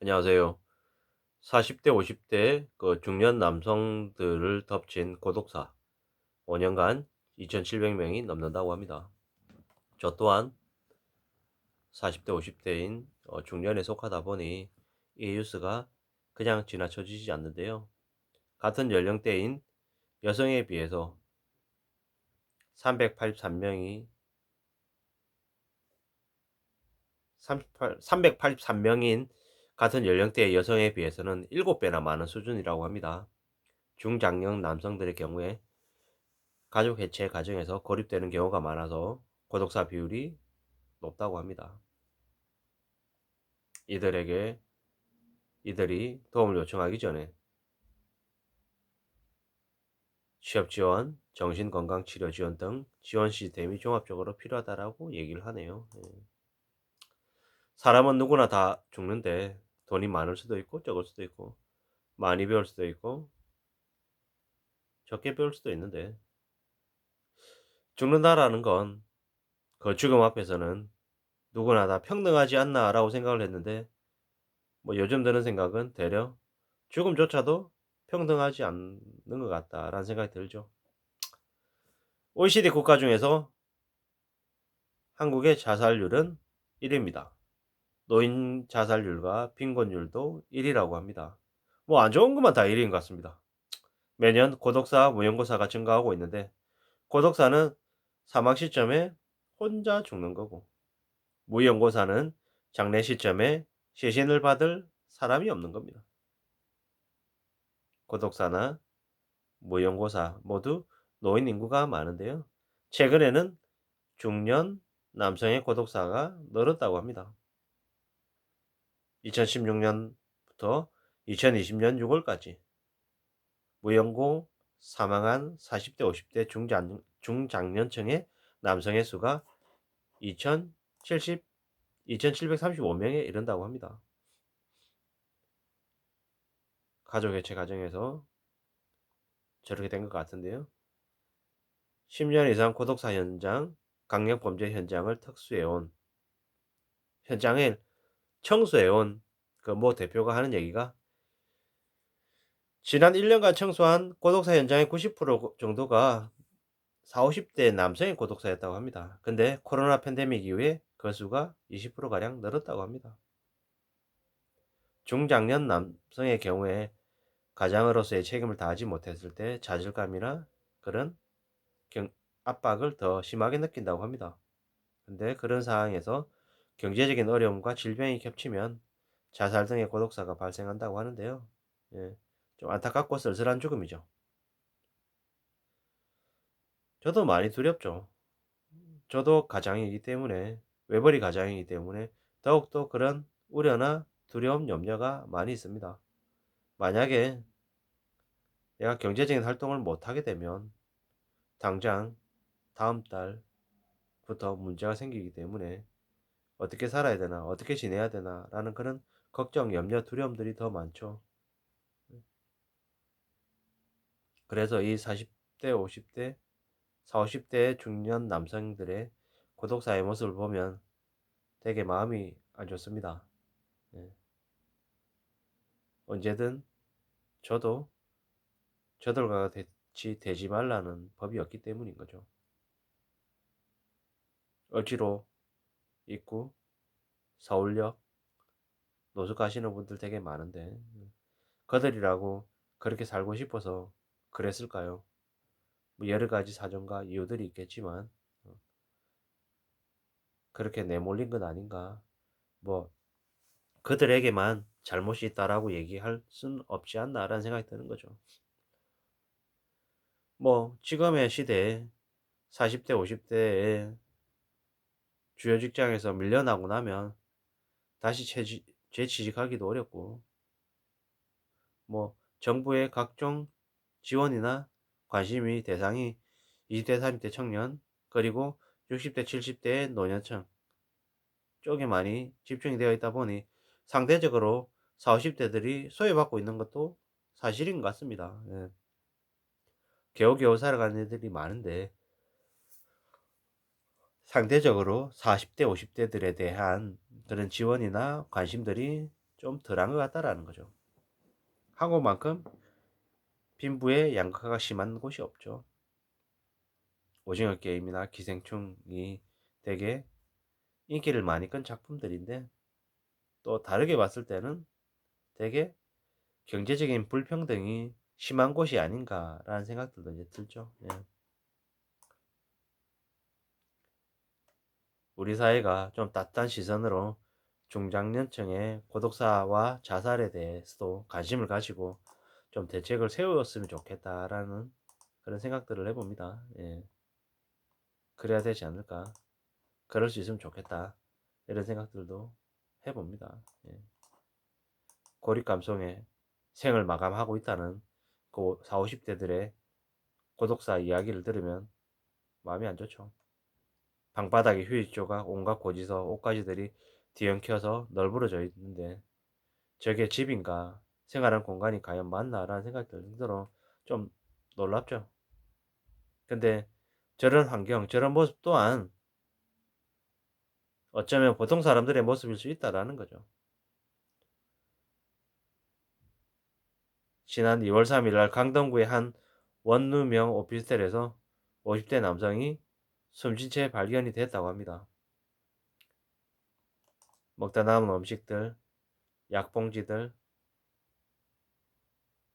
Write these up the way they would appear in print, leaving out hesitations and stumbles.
안녕하세요. 40대, 50대 중년 남성들을 덮친 고독사 5년간 2,700명이 넘는다고 합니다. 저 또한 40대, 50대인 중년에 속하다 보니 이 뉴스가 그냥 지나쳐지지 않는데요. 같은 연령대인 여성에 비해서 383명이 383명인 같은 연령대의 여성에 비해서는 7배나 많은 수준이라고 합니다. 중장년 남성들의 경우에 가족 해체 과정에서 고립되는 경우가 많아서 고독사 비율이 높다고 합니다. 이들이 도움을 요청하기 전에 취업 지원, 정신건강치료 지원 등 지원 시스템이 종합적으로 필요하다라고 얘기를 하네요. 예. 사람은 누구나 다 죽는데 돈이 많을 수도 있고 적을 수도 있고 많이 배울 수도 있고 적게 배울 수도 있는데 죽는다라는 건 그 죽음 앞에서는 누구나 다 평등하지 않나라고 생각을 했는데 요즘 드는 생각은 되려 죽음조차도 평등하지 않는 것 같다라는 생각이 들죠. OECD 국가 중에서 한국의 자살률은 1위입니다. 노인 자살률과 빈곤율도 1위라고 합니다. 안 좋은 것만 다 1위인 것 같습니다. 매년 고독사, 무연고사가 증가하고 있는데 고독사는 사망 시점에 혼자 죽는 거고 무연고사는 장례 시점에 시신을 받을 사람이 없는 겁니다. 고독사나 무연고사 모두 노인 인구가 많은데요. 최근에는 중년 남성의 고독사가 늘었다고 합니다. 2016년부터 2020년 6월까지 무연고 사망한 40대, 50대 중장년층의 남성의 수가 2,735명에 이른다고 합니다. 가족 해체 과정에서 저렇게 된 것 같은데요. 10년 이상 고독사 현장, 강력범죄 현장을 특수해온 현장을 청소해온 그 모 대표가 하는 얘기가 지난 1년간 청소한 고독사 현장의 90% 정도가 40, 50대 남성의 고독사였다고 합니다. 근데 코로나 팬데믹 이후에 그 수가 20%가량 늘었다고 합니다. 중장년 남성의 경우에 가장으로서의 책임을 다하지 못했을 때 좌절감이나 그런 압박을 더 심하게 느낀다고 합니다. 근데 그런 상황에서 경제적인 어려움과 질병이 겹치면 자살 등의 고독사가 발생한다고 하는데요. 예, 좀 안타깝고 쓸쓸한 죽음이죠. 저도 많이 두렵죠. 저도 가장이기 때문에 외벌이 가장이기 때문에 더욱더 그런 우려나 두려움, 염려가 많이 있습니다. 만약에 내가 경제적인 활동을 못하게 되면 당장 다음 달부터 문제가 생기기 때문에 어떻게 살아야 되나, 어떻게 지내야 되나 라는 그런 걱정, 염려, 두려움들이 더 많죠. 그래서 이 40대, 50대, 40, 50대의 중년 남성들의 고독사의 모습을 보면 되게 마음이 안 좋습니다. 예. 언제든 저도 저들과 같이 되지 말라는 법이 없기 때문인 거죠. 억지로 입구, 서울역, 노숙 가시는 분들 되게 많은데 그들이라고 그렇게 살고 싶어서 그랬을까요? 여러 가지 사정과 이유들이 있겠지만 그렇게 내몰린 것 아닌가. 뭐 그들에게만 잘못이 있다라고 얘기할 순 없지 않나라는 생각이 드는 거죠. 지금의 시대에 40대, 50대의 주요 직장에서 밀려나고 나면 다시 재취직하기도 어렵고 정부의 각종 지원이나 관심이 대상이 20대, 30대 청년 그리고 60대, 70대의 노년층 쪽에 많이 집중이 되어 있다 보니 상대적으로 40, 50대들이 소외받고 있는 것도 사실인 것 같습니다. 예. 겨우겨우 살아가는 애들이 많은데 상대적으로 40대, 50대들에 대한 그런 지원이나 관심들이 좀 덜한 것 같다라는 거죠. 한국만큼 빈부의 양극화가 심한 곳이 없죠. 오징어 게임이나 기생충이 되게 인기를 많이 끈 작품들인데, 또 다르게 봤을 때는 되게 경제적인 불평등이 심한 곳이 아닌가라는 생각들도 이제 들죠. 예. 우리 사회가 좀 따뜻한 시선으로 중장년층의 고독사와 자살에 대해서도 관심을 가지고 좀 대책을 세웠으면 좋겠다라는 그런 생각들을 해봅니다. 예. 그래야 되지 않을까. 그럴 수 있으면 좋겠다. 이런 생각들도 해봅니다. 예. 고립 감성에 생을 마감하고 있다는 그 40, 50대들의 고독사 이야기를 들으면 마음이 안 좋죠. 방바닥에 휴지조각, 온갖 고지서, 옷가지들이 뒤엉켜서 널브러져 있는데 저게 집인가? 생활한 공간이 과연 맞나라는 생각이 들어 좀 놀랍죠. 근데 저런 환경, 저런 모습 또한 어쩌면 보통 사람들의 모습일 수 있다라는 거죠. 지난 2월 3일 날 강동구의 한 원룸형 오피스텔에서 50대 남성이 숨진 채 발견이 됐다고 합니다. 먹다 남은 음식들, 약봉지들,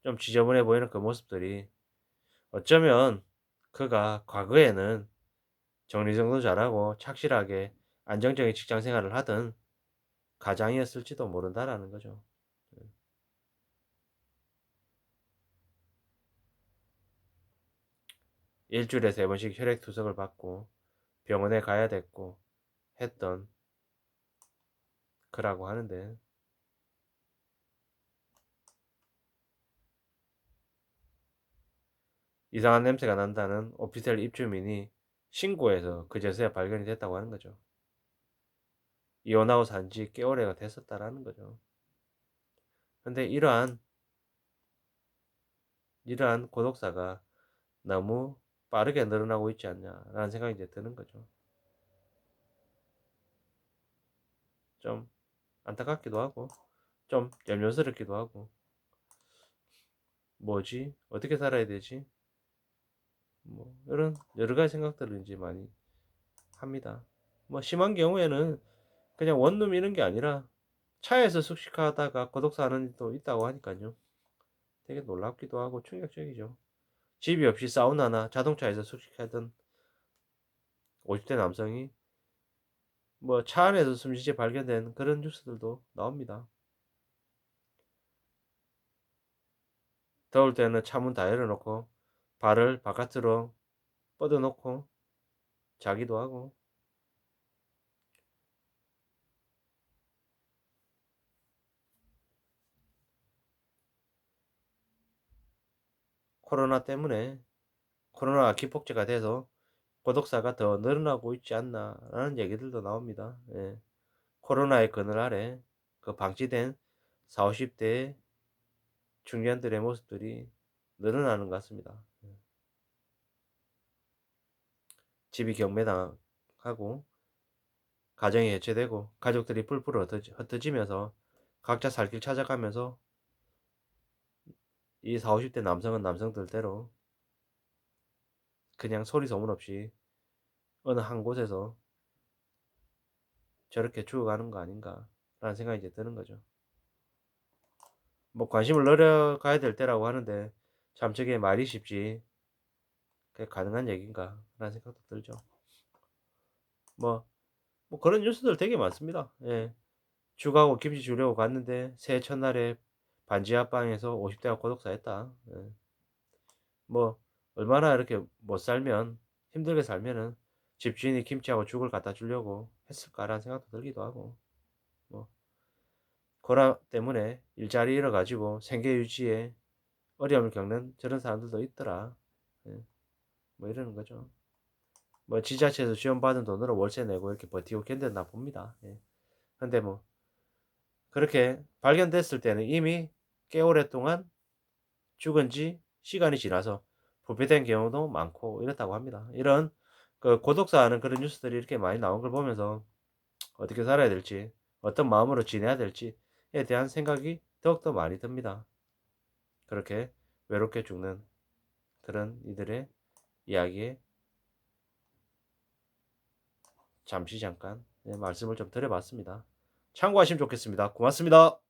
좀 지저분해 보이는 그 모습들이 어쩌면 그가 과거에는 정리정돈 잘하고 착실하게 안정적인 직장 생활을 하던 가장이었을지도 모른다라는 거죠. 일주일에 3번씩 혈액투석을 받고 병원에 가야 됐고 했던 그라고 하는데, 이상한 냄새가 난다는 오피스텔 입주민이 신고해서 그제서야 발견이 됐다고 하는 거죠. 이혼하고 산지 꽤 오래가 됐었다라는 거죠. 근데 이러한 고독사가 너무 빠르게 늘어나고 있지 않냐라는 생각이 이제 드는 거죠. 좀 안타깝기도 하고 좀 염려스럽기도 하고, 뭐지? 어떻게 살아야 되지? 뭐 이런 여러 가지 생각들을 이제 많이 합니다. 뭐 심한 경우에는 그냥 원룸 이런 게 아니라 차에서 숙식하다가 고독사하는 일도 있다고 하니까요. 되게 놀랍기도 하고 충격적이죠. 집이 없이 사우나나 자동차에서 숙식하던 50대 남성이 뭐 차 안에서 숨지게 발견된 그런 뉴스들도 나옵니다. 더울 때는 차문 다 열어놓고 발을 바깥으로 뻗어놓고 자기도 하고, 코로나 때문에 코로나가 기폭제가 돼서 고독사가 더 늘어나고 있지 않나라는 얘기들도 나옵니다. 예. 코로나의 그늘 아래 그 방치된 4, 50대의 중년들의 모습들이 늘어나는 것 같습니다. 집이 경매당하고 가정이 해체되고 가족들이 뿔뿔 흩어지면서 각자 살 길 찾아가면서 이 4, 50대 남성은 남성들대로 그냥 소리 소문 없이 어느 한 곳에서 저렇게 죽어가는 거 아닌가라는 생각이 이제 드는 거죠. 뭐 관심을 늘려가야 될 때라고 하는데 참 저게 말이 쉽지 그게 가능한 얘기인가 라는 생각도 들죠. 뭐, 뭐 그런 뉴스들 되게 많습니다. 예. 죽하고 김치 주려고 갔는데 새해 첫날에 반지 하방에서 50대가 고독사했다. 예. 뭐 얼마나 이렇게 못 살면 힘들게 살면은 집주인이 김치하고 죽을 갖다 주려고 했을까라는 생각도 들기도 하고, 뭐 코로나 때문에 일자리 잃어가지고 생계 유지에 어려움을 겪는 저런 사람들도 있더라. 예. 뭐 이러는 거죠. 뭐 지자체에서 지원받은 돈으로 월세 내고 이렇게 버티고 견뎠나 봅니다. 예. 근데 뭐 그렇게 발견됐을 때는 이미 꽤 오랫동안 죽은 지 시간이 지나서 부패된 경우도 많고 이렇다고 합니다. 이런 그 고독사하는 그런 뉴스들이 이렇게 많이 나온 걸 보면서 어떻게 살아야 될지, 어떤 마음으로 지내야 될지 대한 생각이 더욱더 많이 듭니다. 그렇게 외롭게 죽는 그런 이들의 이야기에 잠깐 말씀을 좀 드려봤습니다. 참고하시면 좋겠습니다. 고맙습니다.